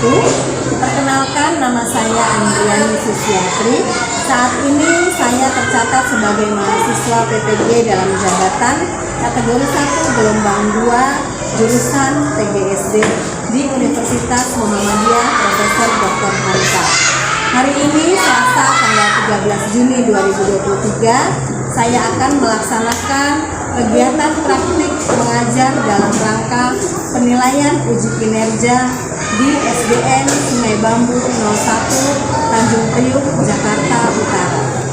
Perkenalkan, nama saya Andriani Susiatri. Saat ini saya tercatat sebagai mahasiswa PPG dalam jabatan kategori 1 gelombang 2 jurusan TGSD di Universitas Muhammadiyah Profesor Dr. Hamka. Hari ini Selasa tanggal 13 Juni 2023, saya akan melaksanakan kegiatan praktik mengajar dalam rangka penilaian uji kinerja di SDN Sungai Bambu 01 Tanjung Priuk, Jakarta Utara.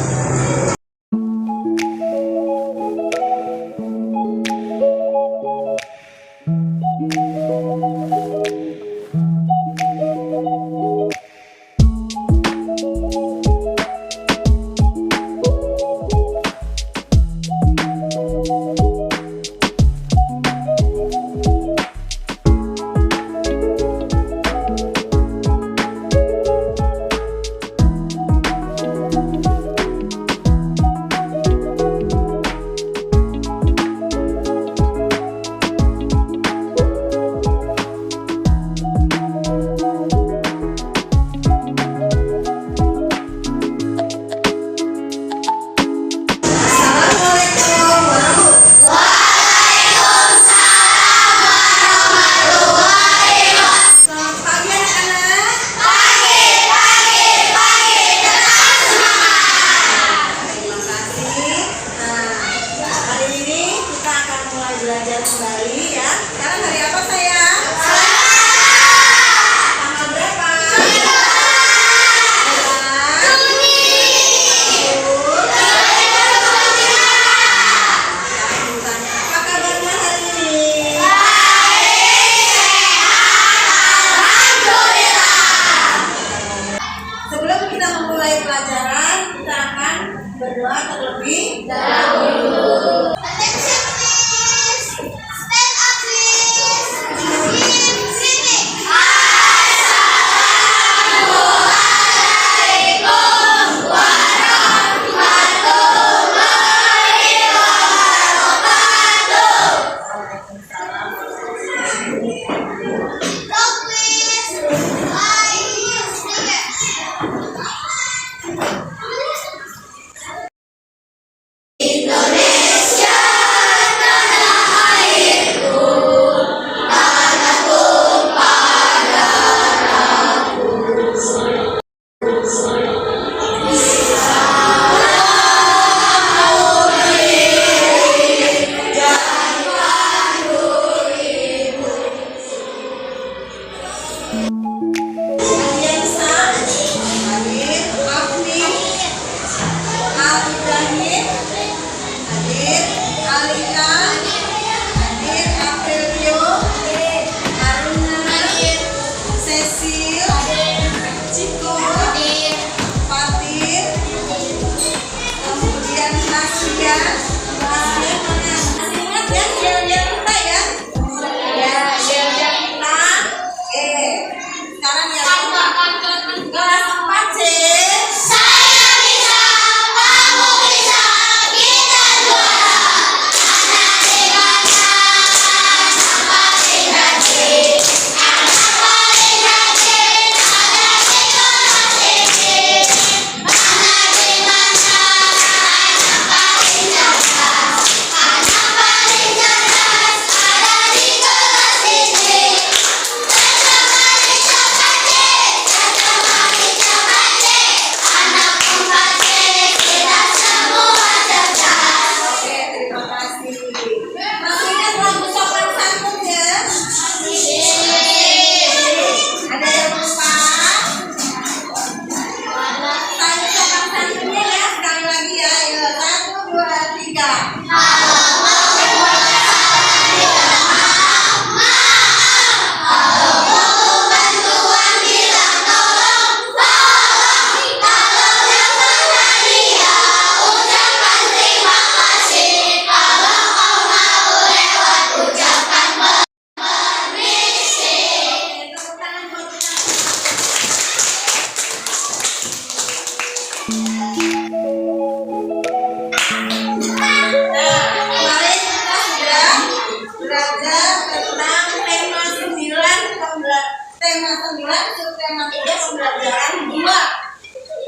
pelajaran 2.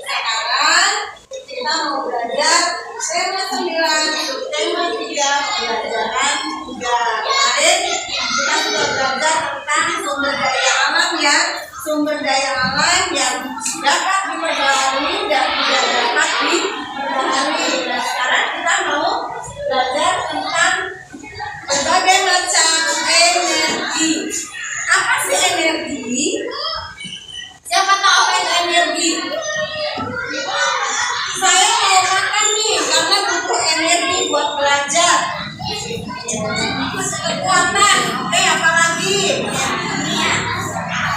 Sekarang kita mau belajar tema 9, tema 3, pelajaran 3. Kemarin kita sudah belajar tentang sumber daya alam ya, sumber daya alam yang dapat dipelajari dan tidak dapat dipelajari. Nah, sekarang kita mau belajar tentang berbagai macam energi. Apa sih energi? Siapa tahu apa itu energi? Saya mau makan nih karena butuh energi buat belajar. Kekuatan, oke, apa lagi?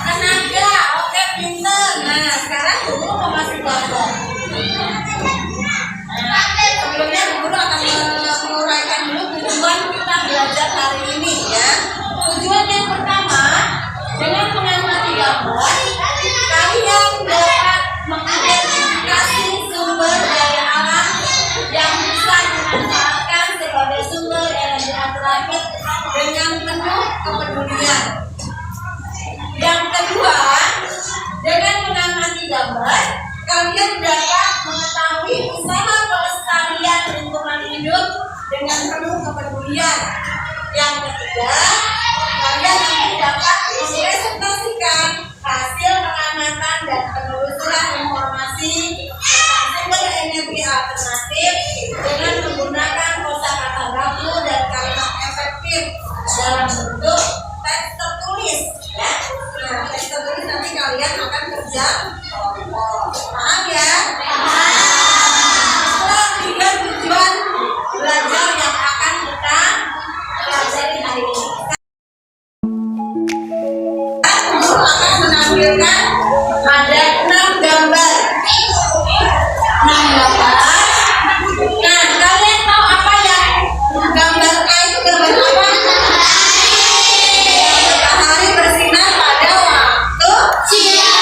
Tenaga, oke, pinter. Nah, sekarang guru mau kasih contoh. Sebelumnya guru akan menguraikan dulu tujuan kita belajar hari ini ya. Tujuan yang pertama, dengan mengamati gambar, kalian dapat mengidentifikasi sumber daya alam yang bisa dimanfaatkan sebagai sumber energi alternatif dengan penuh kepedulian. Yang kedua, dengan mengamati gambar, kalian dapat mengetahui usaha pelestarian lingkungan hidup dengan penuh kepedulian. Yang ketiga, kalian nanti dapat mempresentasikan hasil pengamatan dan penelusuran informasi tentang sumber energi alternatif dengan menggunakan kosakata baku dan kalimat efektif dalam bentuk teks tertulis ya. Nah, teks tertulis nanti kalian akan kerja paham ya? Itulah 3 tujuan belajar yang akan kita pelajari hari ini. Guru akan menampilkan ada 6 gambar. 6 gambar. Nah, kalian tahu apa ya? Gambar A itu gambar apa? Matahari bersinar pada waktu siang.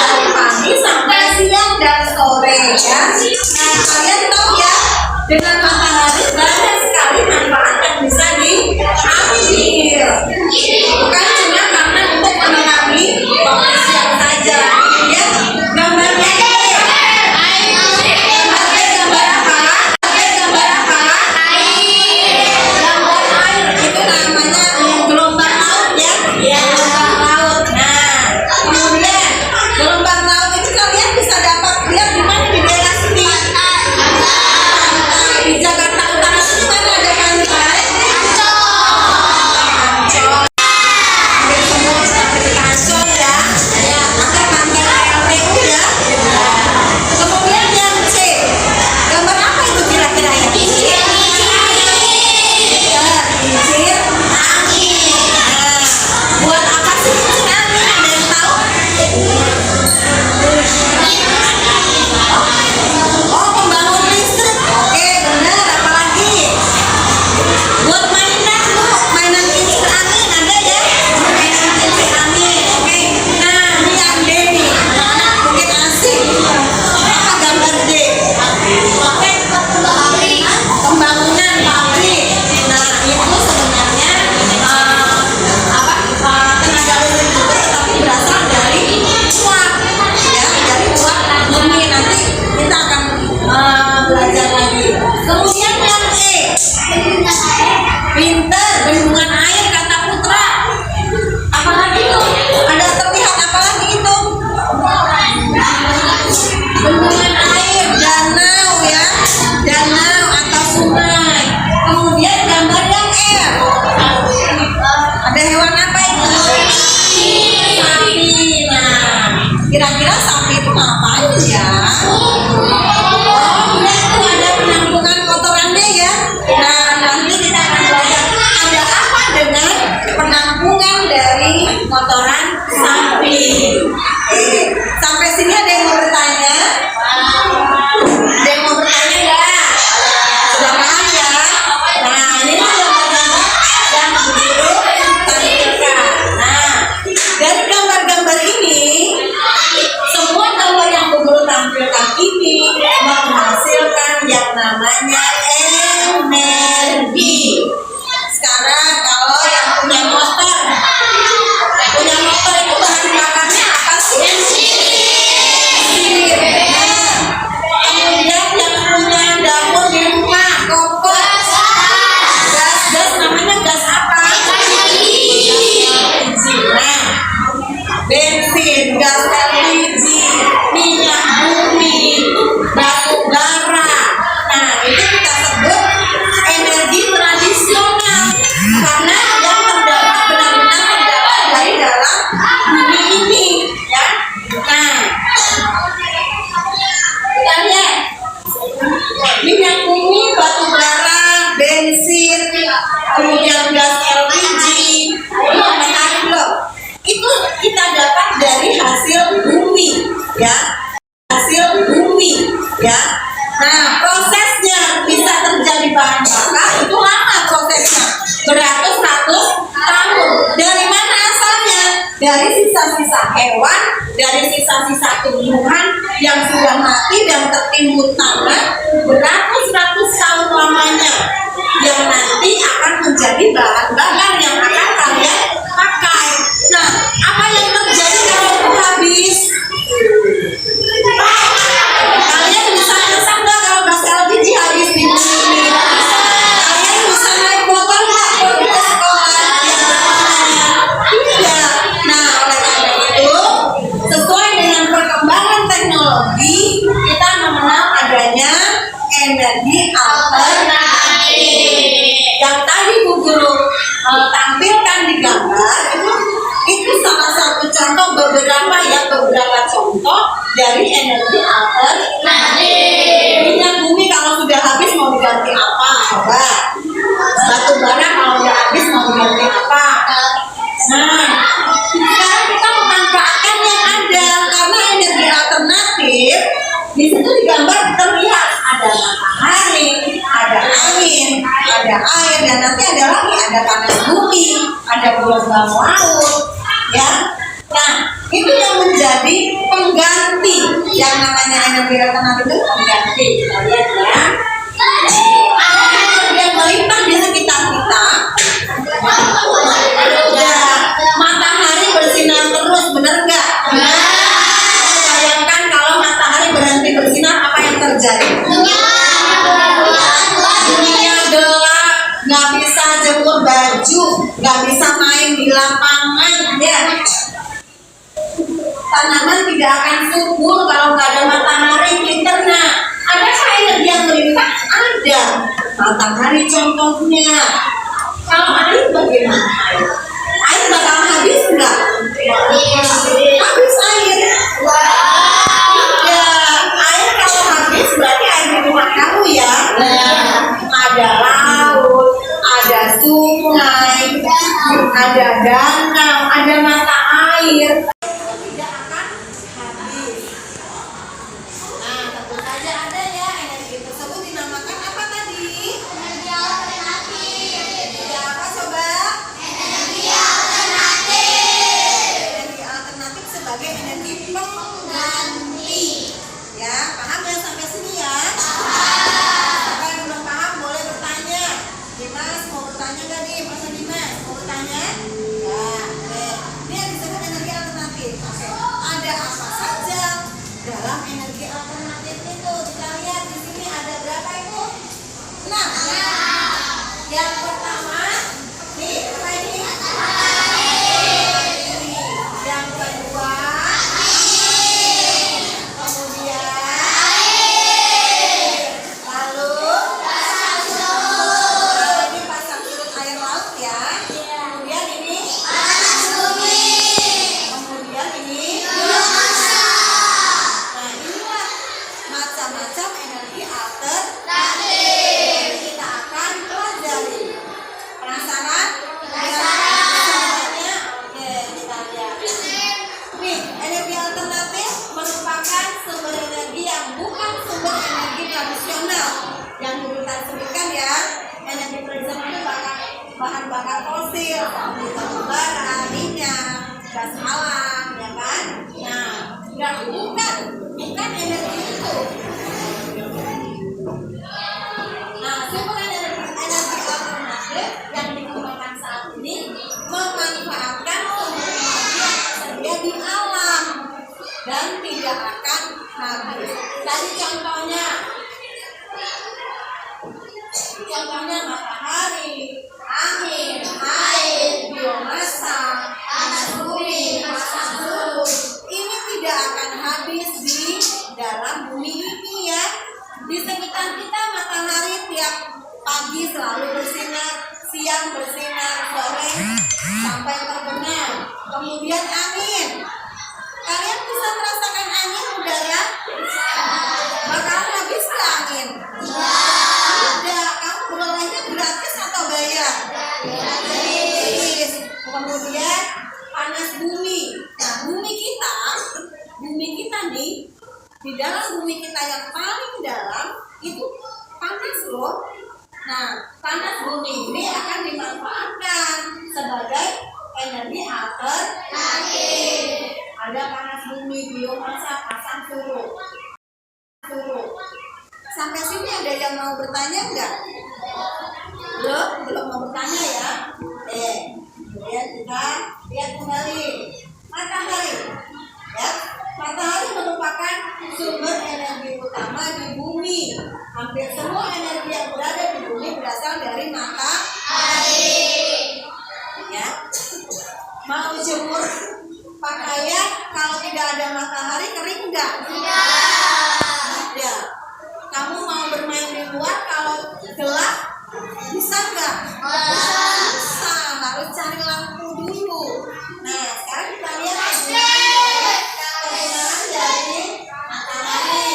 Dari pagi sampai siang dan sore ya. Nah, kalian tahu ya, dengan matahari banyak sekali manfaat yang bisa diambil. Bukan cuma karena untuk menerangi waktu siang saja. Ya, gambarnya gambar apa? Gambar apa? Gambar air. Itu namanya gelombang laut ya. Gelombang laut. Nah, kemudian gelombang laut itu kalian bisa dapat lihat di mana, di daerah sini. Di Jakarta Utara itu mana ada pantai? Ancol. Ancol ya. Ada pantai LTU ya. Kemudian yang C, gambar apa itu kira-kira ya? Kincir angin. Nah, buat apa sih kincir angin? Ada yang tahu? Oh, pembangun listrik. Oke, benar. Apalagi? Buat mainan bu, mainan kincir angin ada ya? Mainan kincir angin. Oke. Nah, ini yang D nih. Mungkin asik. Apa gambar D? Pembangunan pabrik. Nah, itu sebenarnya tenaga listrik juga, tetapi berasal dari uap ya, dari uap bumi. Nanti kita akan belajar lagi. Kemudian yang E, pinter, bendungan air kata Putra. Apalagi itu? Ada terlihat apalagi itu? Bendungan air, danau ya, danau atau sungai. Kemudian gambar yang R, ada hewan apa itu? Sapi. Nah, kira-kira sapi itu ngapain ya? Oh, lihat tuh ada penampungan kotorannya ya. Nah, nanti kita akan belajar ada apa dengan penampungan dari kotoran sapi. Oke, sampai sini ada yang mau bertanya? Ada yang mau bertanya nggak? Sudah paham ya? Nah, ini gambar-gambar yang guru tampilkan. Nah, dari gambar-gambar ini, semua gambar yang guru tampilkan ini menghasilkan yang namanya energi. Sekarang kalau yang punya motor dari sisa-sisa hewan, dari sisa-sisa tumbuhan yang sudah mati dan tertimbun tanah beratus-ratus tahun lamanya, yang nanti akan menjadi bahan bakar yang akan kalian pakai. Nah, apa yang terjadi kalau itu habis? Kalian bisa masak nggak kalau gas LPG habis di sini? Kalian bisa naik motor nggak kalau ke sekolah? Tidak. Nah, oleh karena itu, sesuai dengan perkembangan teknologi, kita mengenal adanya energi alternatif. Yang tadi Bu Guru tampilkan di gambar itu salah satu contoh beberapa contoh dari energi alternatif. Minyak bumi kalau sudah habis mau diganti apa? Coba. Batu bara kalau sudah habis mau diganti apa? Nah, sekarang kita memanfaatkan yang ada karena energi alternatif di situ digambar terlihat ada matahari, ada angin, ada air, dan nanti ada lagi ada panas bumi, ada gelombang laut, ya. Nah, itu yang menjadi pengganti yang namanya energi alternatif itu pengganti. Kita lihat ya. Ada energi yang melimpah di sekitar kita. Ya, matahari bersinar terus, benar nggak? Bayangkan kalau matahari berhenti bersinar, apa yang terjadi? Dunia gelap, nggak bisa jemur baju, nggak bisa main di lapangan, ya. Tanaman tidak akan subur kalau nggak ada matahari. Terna, adakah energi yang melimpah? Ada. Matahari contohnya. Kalau air bagaimana? Air bakal habis nggak? Habis air. Ya, air kalau habis berarti air di rumah kamu ya. Ada laut, ada sungai, ada danau, ada mata air. Tidak akan habis. Nah, tentu saja ada ya energi tersebut dinamakan apa tadi? Energi alternatif. Energi apa coba? Energi alternatif. Energi alternatif sebagai energi pengganti. Ya, paham ya sampai sini ya? Siapa yang belum paham boleh bertanya. Dimas mau bertanya nggak nih? Masa Dimas mau bertanya? Ya, oke. Ini yang disebut energi alternatif. Oke. Ada apa saja dalam energi alternatif itu? Kita lihat di sini ada berapa itu? 6. Yang pertama, nih apa ini? Yang kedua, kemudian, lalu ini pasang surut air laut ya. Kemudian ini, kemudian ini. Nah, inilah macam-macam energi alternatif. Kita akan pelajari. Penasaran? Semuanya? Oke, kita lihat. Nih, energi alternatif merupakan sumber energi yang bukan sumber energi tradisional yang dulu kita sebutkan ya. Energi tradisional itu bahan bakar fosil seperti batu bara, minyak, gas alam, ya kan? Nah, bukan energi itu. Nah, sumber energi alternatif yang dikembangkan saat ini memanfaatkan sumber energi yang tersedia di alam dan tidak akan habis. Tadi contohnya matahari, angin, air, biomasa, panas bumi, panas suhu. Ini tidak akan habis di dalam bumi ini ya. Di sekitar kita matahari tiap pagi selalu bersinar, siang bersinar, sore sampai terbenam. Kemudian angin. Kalian bisa merasakan angin udara? Bakal habis ke angin? Tidak. Kamu berolahnya gratis atau bayar? Gratis. Kemudian panas bumi. Nah, bumi kita nih, di dalam bumi kita yang paling dalam itu panas loh. Nah, panas bumi ini akan dimanfaatkan sebagai energi alternatif. Ada panas bumi, biomasa, pasang surut. Sampai sini ada yang mau bertanya enggak? Belum mau bertanya ya. Kemudian kita lihat kembali matahari. Ya, matahari merupakan sumber energi utama di bumi. Hampir semua energi yang berada di bumi berasal dari matahari. Ya, mau jemur pakaian kalau tidak ada matahari kering enggak? Tidak. Kamu mau bermain di luar kalau gelap bisa enggak? Bisa. Harus cari lampu dulu. Nah, sekarang kita lihat kegunaan dari matahari.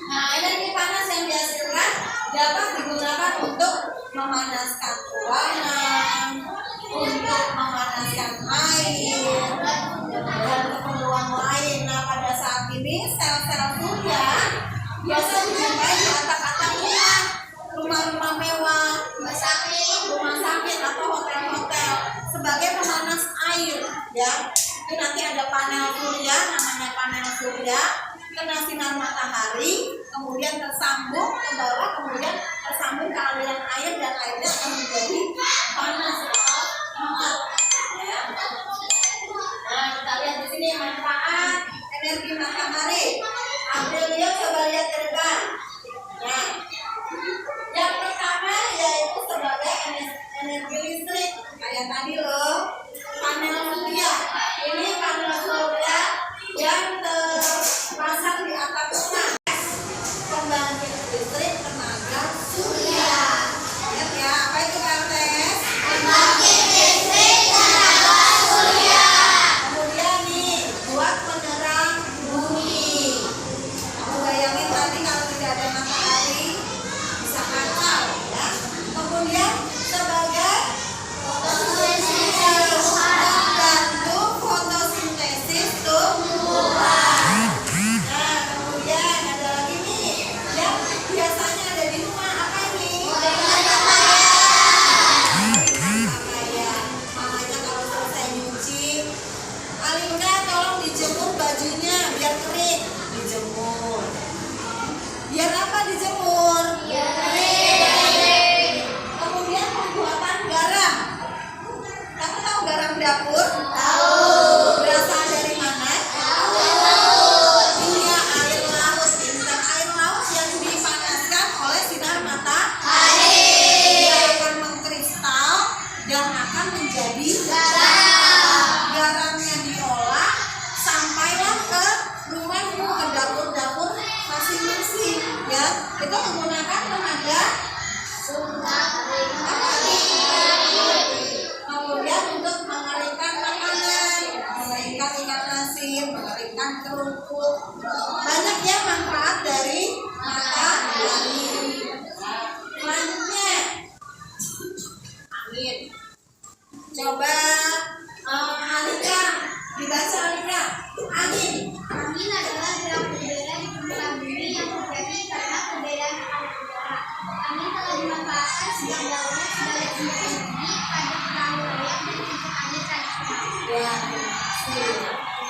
Nah, energi panas yang dihasilkan dapat digunakan untuk memanaskan ruangan, untuk memanaskan air, dan keperluan lain. Nah, pada saat ini sel-sel surya biasa dijumpai di atap-atap rumah mewah, rumah sakit atau hotel-hotel sebagai pemanas air. Ya, itu nanti ada panel surya, namanya panel surya, kena sinar matahari, kemudian tersambung ke bawah, kemudian tersambung ke aliran air dan airnya akan menjadi panas atau hangat. Ya. Nah, kita lihat di sini manfaat energi matahari. Aprilia coba lihat ke depan. Nah, yang pertama yaitu sebagai energi listrik. Kayak tadi loh, panel surya. Ini panel surya yang terpasang di atap rumah. Pembangkit listrik tenaga surya. Lihat ya, apa itu PLTS? Pembangkit listrik tenaga surya. Kemudian nih, buat penerang bumi. Kamu bayangin tadi kalau tidak ada matahari bisa kacau ya. Kemudian sebagai membantu fotosintesis tumbuhan. Nah, kemudian ada lagi nih yang biasanya ada di rumah, apa ini? Pakaian. Makanya kalau selesai nyuci, Alinka tolong dijemur bajunya biar kering. Dijemur. Biar apa dijemur? Biar kering. Kemudian pembuatan garam. Kamu tahu garam dapur? Tahu. Berasal dari mana? Tahu. Iya, air laut. Instan air laut yang dipanaskan oleh sinar matahari. Dia akan mengkristal dan akan menjadi garam. Garamnya diolah sampailah ke rumahmu, ke dapur-dapur masing-masing. Ya, itu menggunakan tenaga kemudian untuk mengeringkan makanan, mengeringkan ikan asin, mengeringkan kerupuk. Banyak ya manfaat dari matahari. Selanjutnya, angin. Coba Alika, dibaca Alika. Angin. Angin adalah gerak udara di permukaan bumi yang terjadi karena perbedaan arus udara. Angin telah dimanfaatkan sejak dahulu sebagai sumber energi pada perahu layang dan sistem air tradisional. Ya,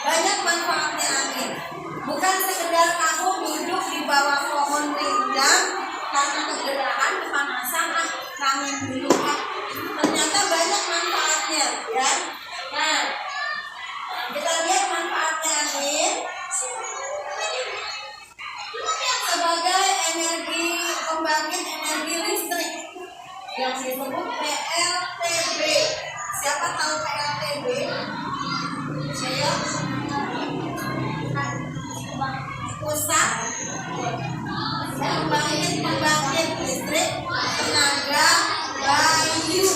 banyak manfaatnya angin. Bukan sekedar kamu duduk di bawah pohon rindang karena kegerahan, kepanasan, angin dulu. Ternyata banyak manfaatnya, ya. Nah, kita lihat manfaatnya angin sebagai energi pembangkit energi listrik yang disebut PLTB. Siapa tahu PLTB? Saya pusat pembangkit listrik tenaga Bayu.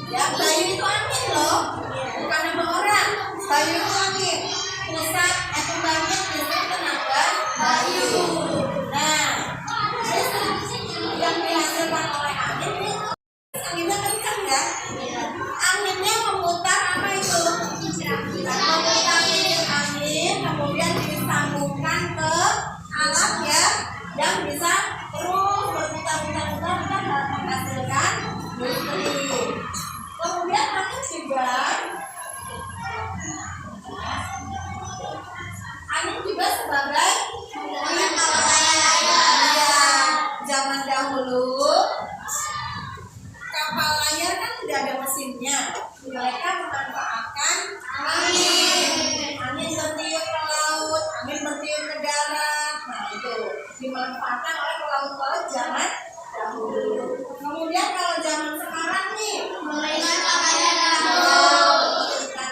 Ya, Bayu itu angin loh, bukan nama orang. Bayu itu angin. Pusat pembangkit listrik tenaga Bayu. Nah, yang dihasilkan oleh angin ini anginnya kencang ya. Anginnya memutar apa itu? Memutar angin, kemudian disambungkan ke alat ya, yang bisa terus berputar-putar menghasilkan listrik. tidak ada mesinnya. Mereka memanfaatkan angin. Angin bertiup ke laut, angin bertiup ke darat. Nah itu dimanfaatkan oleh pelaut-pelaut zaman dahulu. Kemudian kalau zaman sekarang nih, mengenalkan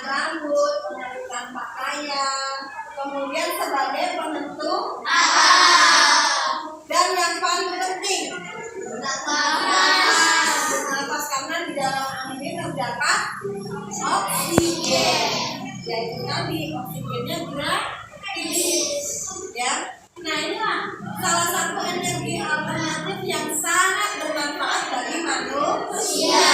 rambut, mengenalkan pakaian, kemudian sebagai penentu dan yang paling penting bernafas, karena di dalam angin ini terdapat oksigen, yaitu tadi oksigennya gratis ya. Nah inilah salah satu energi alternatif yang sangat bermanfaat bagi manusia.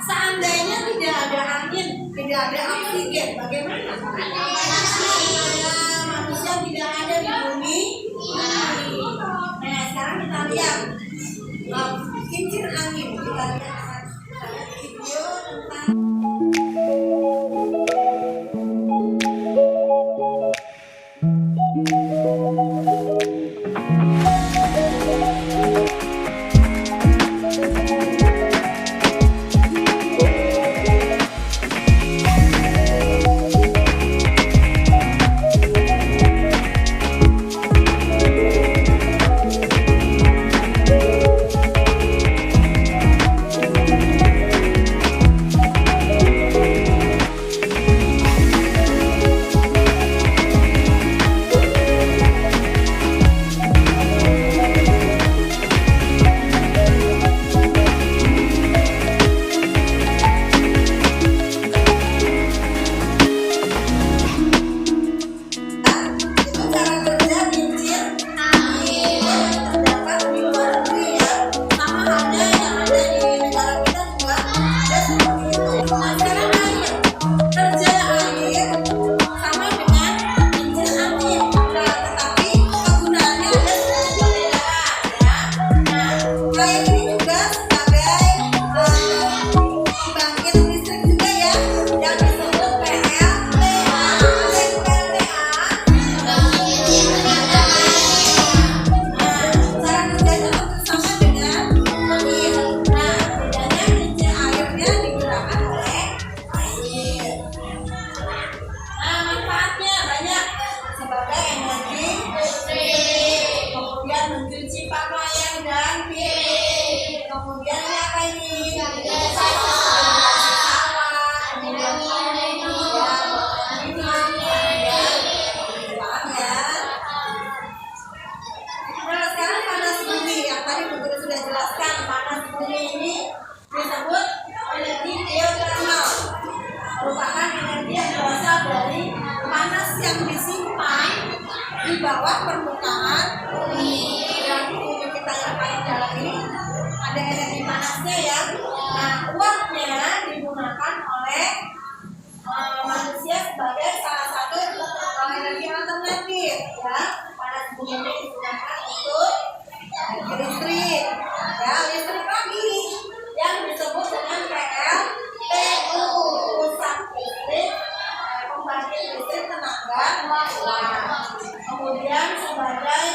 Seandainya tidak ada angin, tidak ada oksigen, bagaimana? Manusia tidak ada di bumi. Nah sekarang kita lihat kincir angin. Kita lihat video tentang di bawah permukaan bumi. Berarti bumi kita yang paling dalam ini ada energi panasnya ya. Nah, uapnya digunakan oleh manusia sebagai salah satu energi alternatif ya. Panas bumi ini digunakan untuk listrik ya, listrik lagi yang disebut dengan PLTU, pusat listrik pembangkit listrik tenaga uap. Kemudian sebagai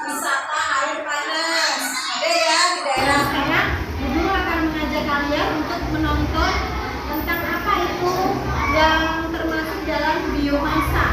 wisata air panas ada ya di daerah. Sekarang Ibu akan mengajak kalian untuk menonton tentang apa itu yang termasuk dalam biomasa.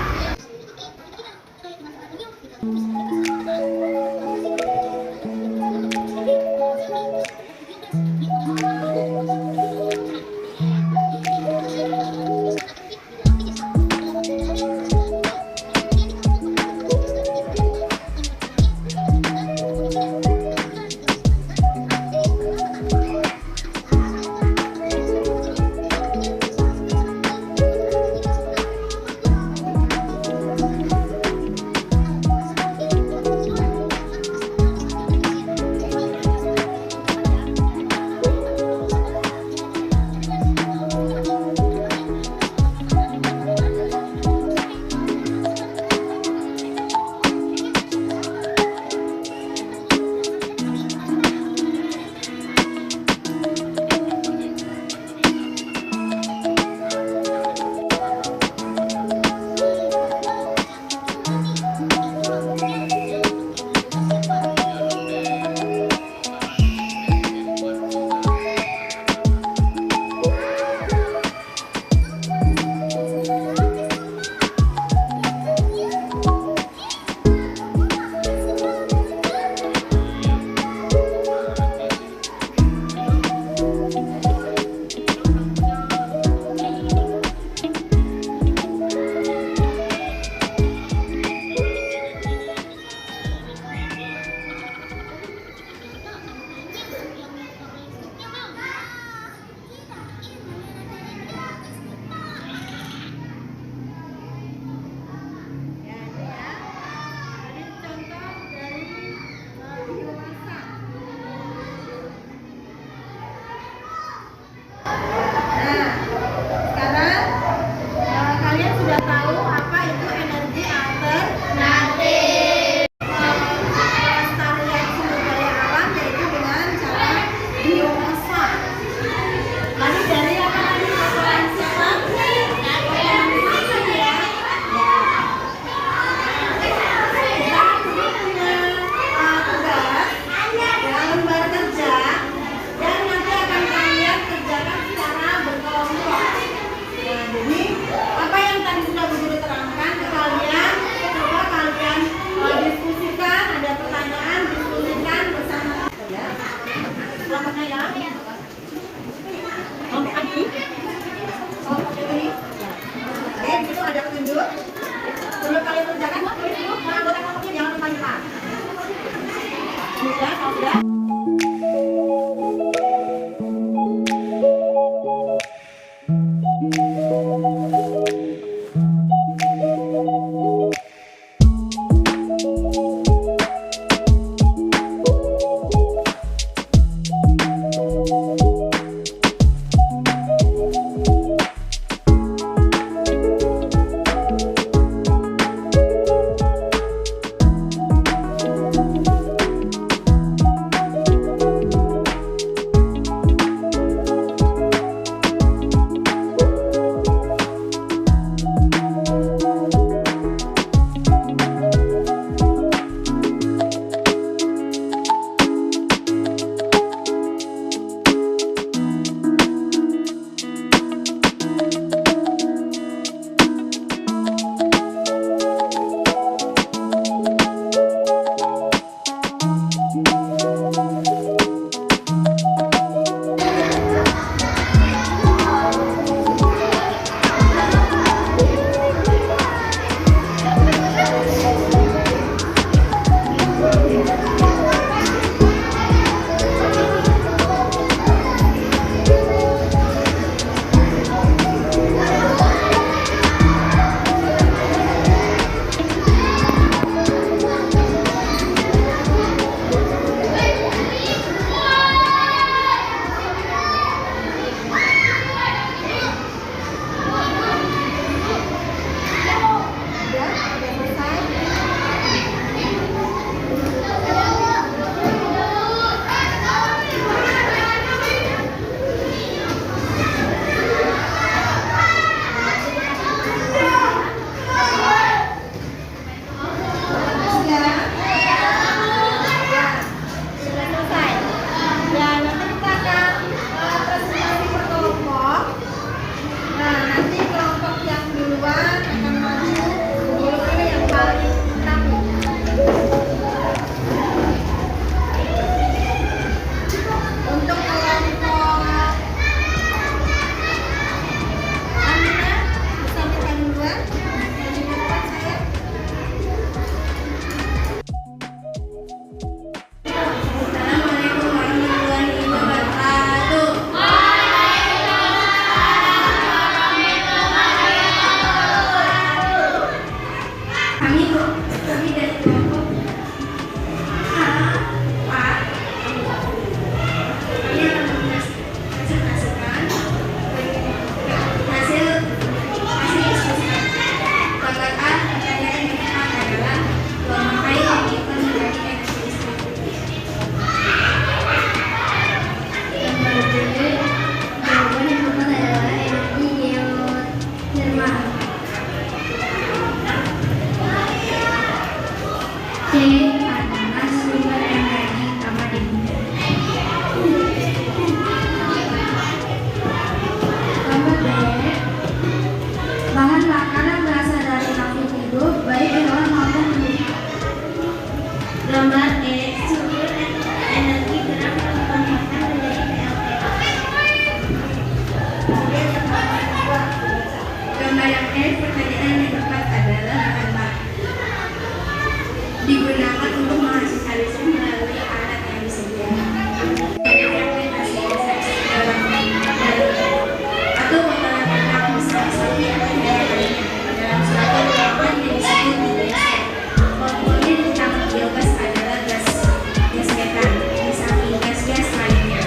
Gambar yang pertanyaan yang tepat adalah apa? Digunakan untuk menghasilkan listrik melalui alat yang disediakan. Atau kotoran ternak misalnya sapi atau hewan lainnya dalam suatu ruangan yang disebut biogas. Komponen utama biogas adalah gas metan, di samping gas-gas lainnya.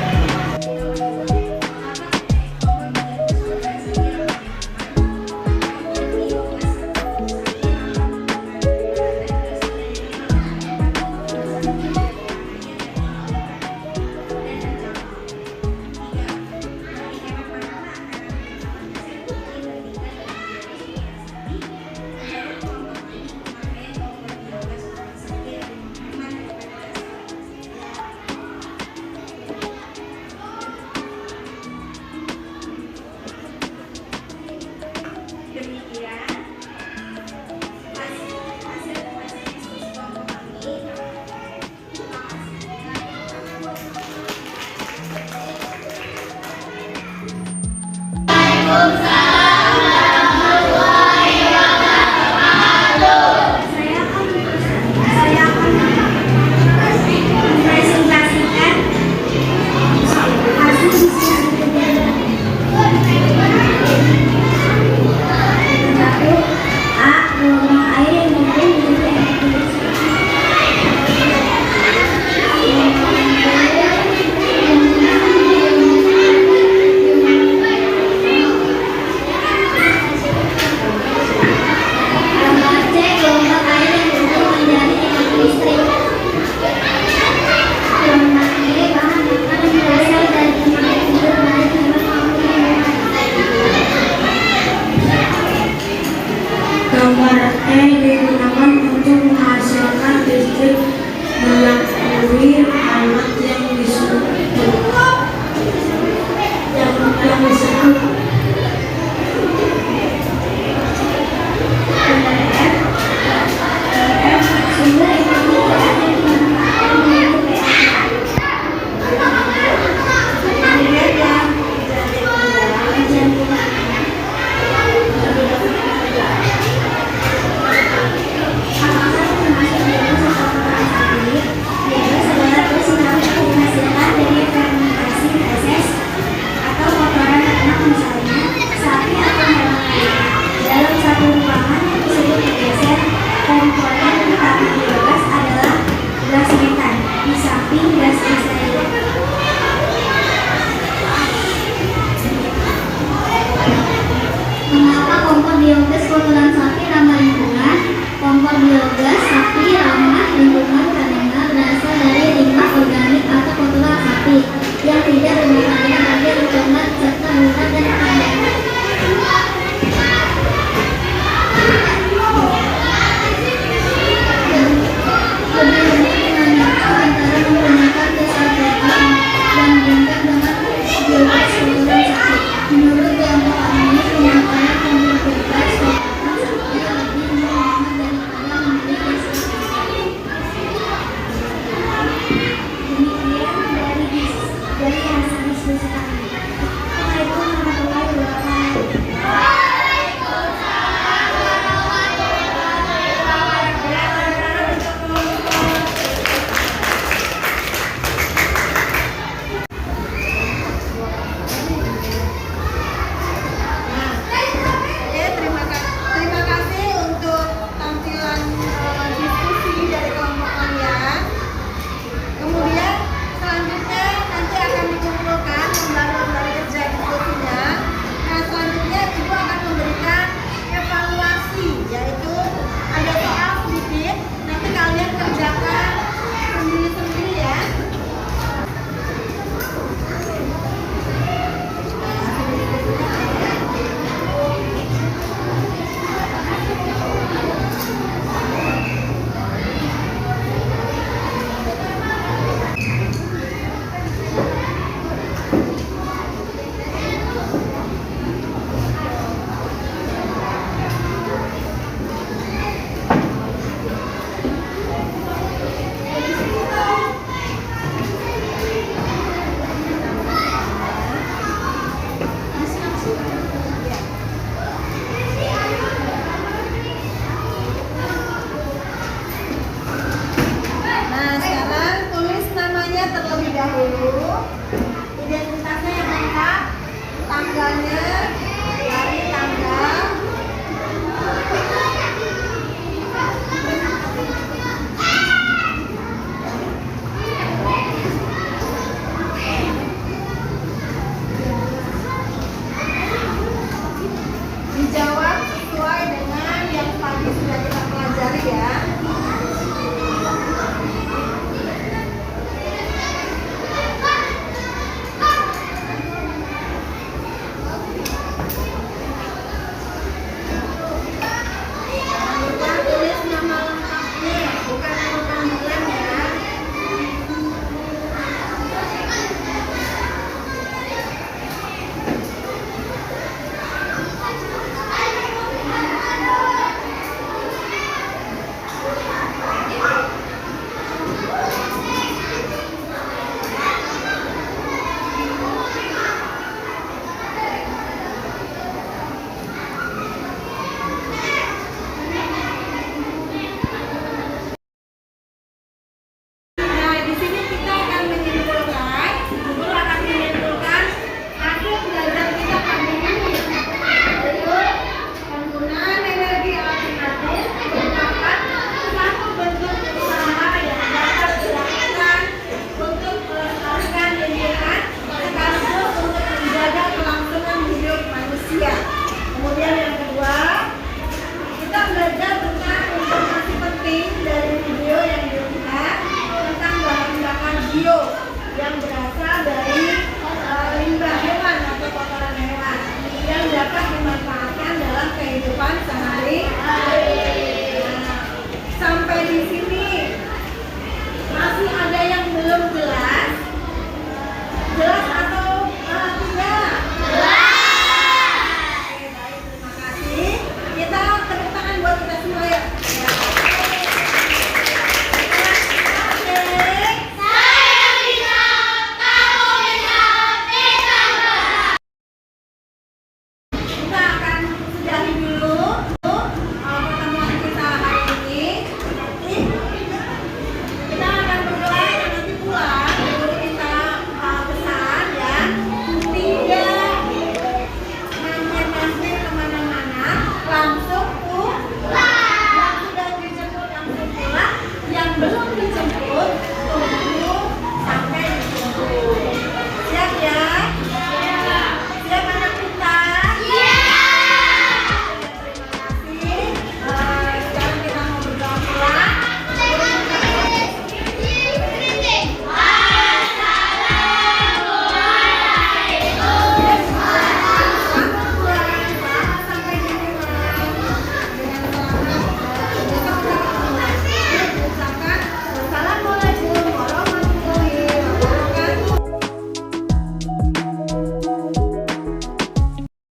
Saya akan mempresentasikan hasil satu A. Gelombang air yang mengalir Gambar E digunakan untuk menghasilkan listrik melalui alat yang disebut Mengapa kompor biogas kotoran sapi ramah lingkungan? Kompor biogas